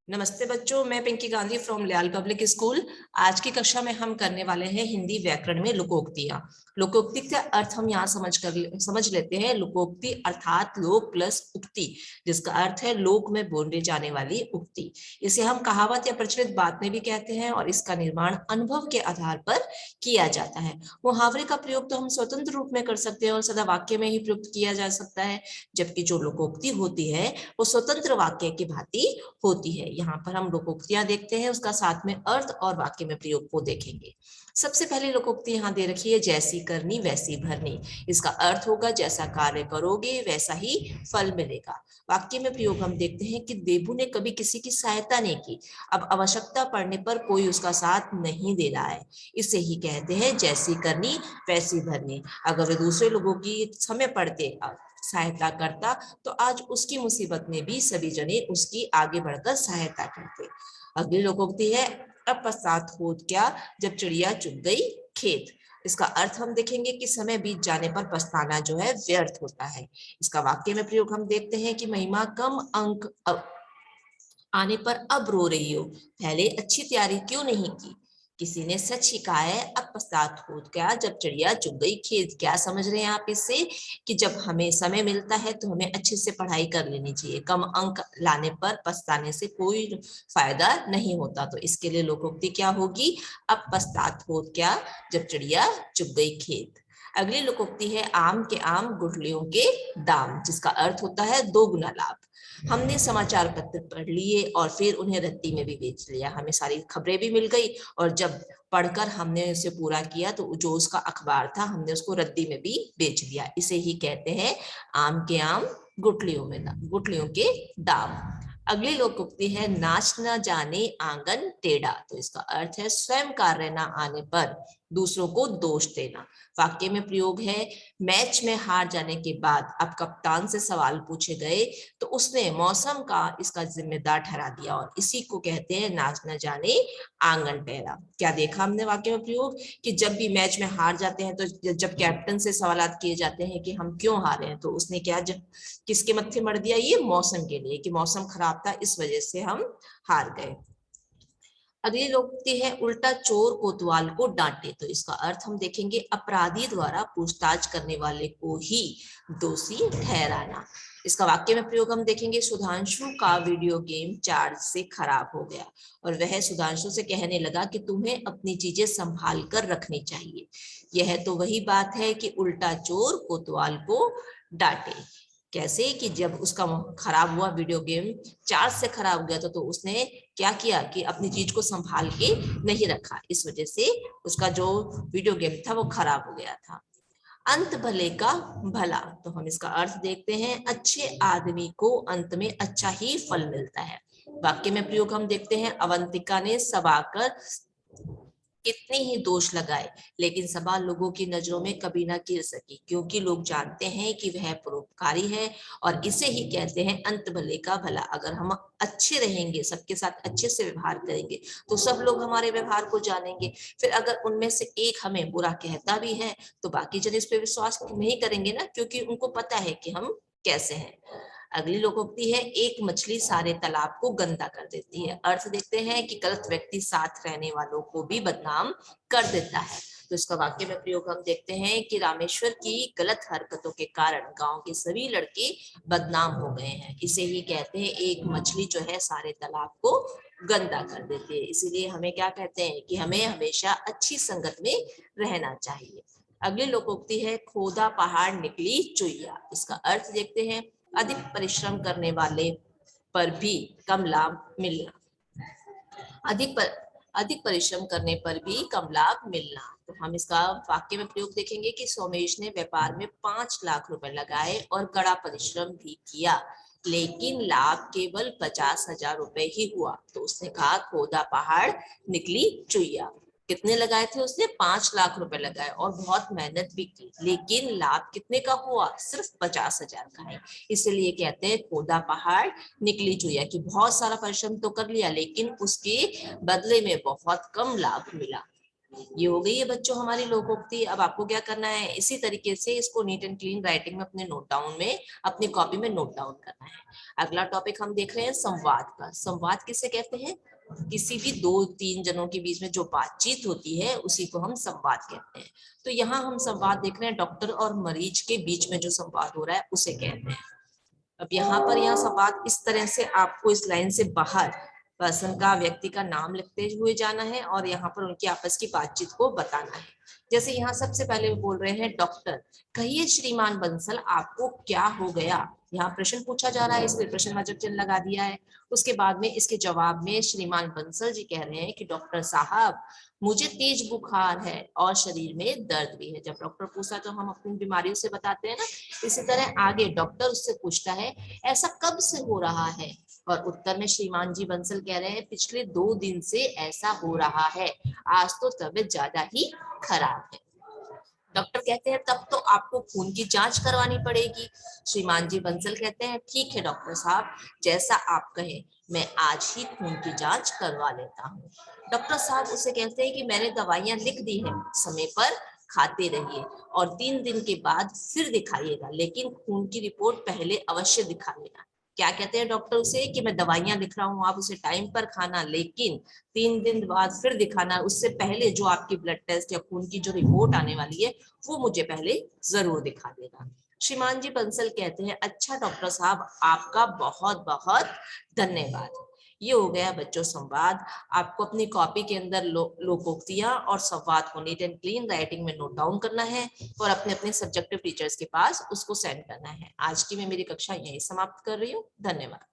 नमस्ते बच्चों, मैं पिंकी गांधी फ्रॉम लियाल पब्लिक स्कूल। आज की कक्षा में हम करने वाले हैं हिंदी व्याकरण में लोकोक्तियां। लोकोक्ति का अर्थ हम यहाँ समझ लेते हैं। लोकोक्ति अर्थात लोक प्लस उक्ति, जिसका अर्थ है लोक में बोले जाने वाली उक्ति। इसे हम कहावत या प्रचलित बातें भी कहते हैं और इसका निर्माण अनुभव के आधार पर किया जाता है। मुहावरे का प्रयोग तो हम स्वतंत्र रूप में कर सकते हैं और सदा वाक्य में ही प्रयुक्त किया जा सकता है, जबकि जो लोकोक्ति होती है वो स्वतंत्र वाक्य की भांति होती है। यहाँ पर हम लोकोक्तियां देखते हैं, उसका साथ में अर्थ और वाक्य में प्रयोग को देखेंगे। सबसे पहले लोकोक्ति यहाँ दे रखी है, जैसी करनी वैसी भरनी। इसका अर्थ होगा जैसा कार्य करोगे वैसा ही फल मिलेगा। वाक्य में प्रयोग हम देखते हैं कि देबू ने कभी किसी की सहायता नहीं की, अब आवश्यकता पड़ने पर कोई उसका साथ नहीं दे रहा है। इसे ही कहते हैं जैसी करनी वैसी भरनी। अगर वे दूसरे लोगों की समय पड़ते सहायता करता तो आज उसकी मुसीबत में भी सभी जने उसकी आगे बढ़कर सहायता करते। अगली लोकोक्ति है, अब पश्चात होत क्या जब चिड़िया चुग गई खेत। इसका अर्थ हम देखेंगे कि समय बीत जाने पर पछताना जो है व्यर्थ होता है। इसका वाक्य में प्रयोग हम देखते हैं कि महिमा कम अंक आने पर अब रो रही हो, पहले अच्छी तैयारी क्यों नहीं की। किसी ने सच ही कहा है, अब पश्चात हो गया जब चिड़िया चुग गई खेत। क्या समझ रहे हैं आप इससे कि जब हमें समय मिलता है तो हमें अच्छे से पढ़ाई कर लेनी चाहिए। कम अंक लाने पर पछताने से कोई फायदा नहीं होता। तो इसके लिए लोकोक्ति क्या होगी, अब पश्चात हो क्या जब चिड़िया चुग गई खेत। अगली लोकोक्ति है, आम के आम गुठलियों के दाम, जिसका अर्थ होता है दो गुना लाभ। हमने समाचार पत्र पढ़ लिए और फिर उन्हें रद्दी में भी बेच लिया। हमें सारी खबरें भी मिल गई और जब पढ़कर हमने उसे पूरा किया तो जो उसका अखबार था हमने उसको रद्दी में भी बेच लिया। इसे ही कहते हैं आम के आम गुठलियों के दाम। अगली लोकोक्ति है, नाच न जाने आंगन टेढ़ा। तो इसका अर्थ है स्वयं कार्य न आने पर दूसरों को दोष देना। वाक्य में प्रयोग है, मैच में हार जाने के बाद अब कप्तान से सवाल पूछे गए तो उसने मौसम का इसका जिम्मेदार ठहरा दिया और इसी को कहते हैं नाच न जाने आंगन टेढ़ा। क्या देखा हमने वाक्य में प्रयोग कि जब भी मैच में हार जाते हैं तो जब कैप्टन से सवाल किए जाते हैं कि हम क्यों हारे हैं, तो उसने क्या किसके मत्थे मर दिया, ये मौसम के लिए, कि मौसम खराब था इस वजह से हम हार गए। अगली लोकोक्ति है, उल्टा चोर कोतवाल को डांटे। तो इसका अर्थ हम देखेंगे, अपराधी द्वारा पूछताछ करने वाले को ही दोषी ठहराना। इसका वाक्य में प्रयोग हम देखेंगे, सुधांशु का वीडियो गेम चार्ज से खराब हो गया और वह सुधांशु से कहने लगा कि तुम्हें अपनी चीजें संभाल कर रखनी चाहिए। यह तो वही बात है कि उल्टा चोर कोतवाल को डांटे। कैसे कि जब उसका खराब हुआ वीडियो गेम चार्ज से खराब हो गया तो उसने क्या किया कि अपनी चीज को संभाल के नहीं रखा, इस वजह से उसका जो वीडियो गेम था वो खराब हो गया था। अंत भले का भला, तो हम इसका अर्थ देखते हैं, अच्छे आदमी को अंत में अच्छा ही फल मिलता है। वाक्य में प्रयोग हम देखते हैं, अवंतिका ने सभाकर कितने ही दोष लगाए लेकिन सभा लोगों की नजरों में कभी ना गिर सकी, क्योंकि लोग जानते हैं कि वह परोपकारी है और इसे ही कहते हैं अंत भले का भला। अगर हम अच्छे रहेंगे, सबके साथ अच्छे से व्यवहार करेंगे तो सब लोग हमारे व्यवहार को जानेंगे। फिर अगर उनमें से एक हमें बुरा कहता भी है तो बाकी जन इस पे विश्वास नहीं करेंगे ना, क्योंकि उनको पता है कि हम कैसे हैं। अगली लोकोक्ति है, एक मछली सारे तालाब को गंदा कर देती है। अर्थ देखते हैं कि गलत व्यक्ति साथ रहने वालों को भी बदनाम कर देता है। तो इसका वाक्य में प्रयोग हम देखते हैं कि रामेश्वर की गलत हरकतों के कारण गांव के सभी लड़के बदनाम हो गए हैं। इसे ही कहते हैं एक मछली जो है सारे तालाब को गंदा कर देती है। इसीलिए हमें क्या कहते हैं कि हमें हमेशा अच्छी संगत में रहना चाहिए। अगली लोकोक्ति है, खोदा पहाड़ निकली चुईया। इसका अर्थ देखते हैं, अधिक परिश्रम करने वाले पर भी कम लाभ मिलना। अधिक परिश्रम करने पर भी कम लाभ मिलना। तो हम इसका वाक्य में प्रयोग देखेंगे कि सोमेश ने व्यापार में 5 लाख रुपए लगाए और कड़ा परिश्रम भी किया लेकिन लाभ केवल 50,000 रुपए ही हुआ। तो उसने कहा खोदा पहाड़ निकली चुईया। कितने लगाए थे उसने, 5 लाख रुपए लगाए और बहुत मेहनत भी की, लेकिन लाभ कितने का हुआ, सिर्फ 50,000 का है। इसलिए कहते हैं खोदा पहाड़ निकली चुईया, कि बहुत सारा परिश्रम तो कर लिया लेकिन उसके बदले में बहुत कम लाभ मिला। ये हो गई है बच्चों हमारी लोकोक्ति। अब आपको क्या करना है, इसी तरीके से इसको नीट एंड क्लीन राइटिंग में अपने नोट डाउन में, अपनी कॉपी में नोट डाउन करना है। अगला टॉपिक हम देख रहे हैं संवाद का। संवाद किसे कहते हैं? किसी भी दो तीन जनों के बीच में जो बातचीत होती है उसी को हम संवाद कहते हैं। तो यहाँ हम संवाद देख रहे हैं, डॉक्टर और मरीज के बीच में जो संवाद हो रहा है उसे कहते हैं। अब यहाँ पर यह संवाद इस तरह से आपको इस लाइन से बाहर पर्सन का, व्यक्ति का नाम लिखते हुए जाना है और यहाँ पर उनकी आपस की बातचीत को बताना है। जैसे यहाँ सबसे पहले वो बोल रहे हैं, डॉक्टर कहिए श्रीमान बंसल आपको क्या हो गया। यहाँ प्रश्न पूछा जा रहा है इसलिए प्रश्नवाचक चिन्ह लगा दिया है। उसके बाद में इसके जवाब में श्रीमान बंसल जी कह रहे हैं कि डॉक्टर साहब मुझे तेज बुखार है और शरीर में दर्द भी है। जब डॉक्टर पूछता है तो हम अपनी बीमारियों से बताते हैं ना, इसी तरह आगे डॉक्टर उससे पूछता है ऐसा कब से हो रहा है, और उत्तर में श्रीमान जी बंसल कह रहे हैं पिछले 2 दिन से ऐसा हो रहा है, आज तो तबीयत ज्यादा ही खराब है। डॉक्टर कहते हैं तब तो आपको खून की जांच करवानी पड़ेगी। श्रीमान जी बंसल कहते हैं ठीक है डॉक्टर साहब, जैसा आप कहें, मैं आज ही खून की जांच करवा लेता हूँ। डॉक्टर साहब उसे कहते हैं कि मैंने दवाइयां लिख दी है, समय पर खाते रहिए और 3 दिन के बाद फिर दिखाइएगा, लेकिन खून की रिपोर्ट पहले अवश्य दिखा लेना। क्या कहते हैं डॉक्टर उसे कि मैं दवाइयां लिख रहा हूँ, आप उसे टाइम पर खाना, लेकिन 3 दिन बाद फिर दिखाना, उससे पहले जो आपकी ब्लड टेस्ट या खून की जो रिपोर्ट आने वाली है वो मुझे पहले जरूर दिखा देना। श्रीमान जी बंसल कहते हैं अच्छा डॉक्टर साहब, आपका बहुत बहुत धन्यवाद। ये हो गया बच्चों संवाद। आपको अपनी कॉपी के अंदर लोकोक्तियां और संवाद को नीट एंड क्लीन राइटिंग में नोट डाउन करना है और अपने अपने सब्जेक्टिव टीचर्स के पास उसको सेंड करना है। आज की मैं मेरी कक्षा यही समाप्त कर रही हूँ। धन्यवाद।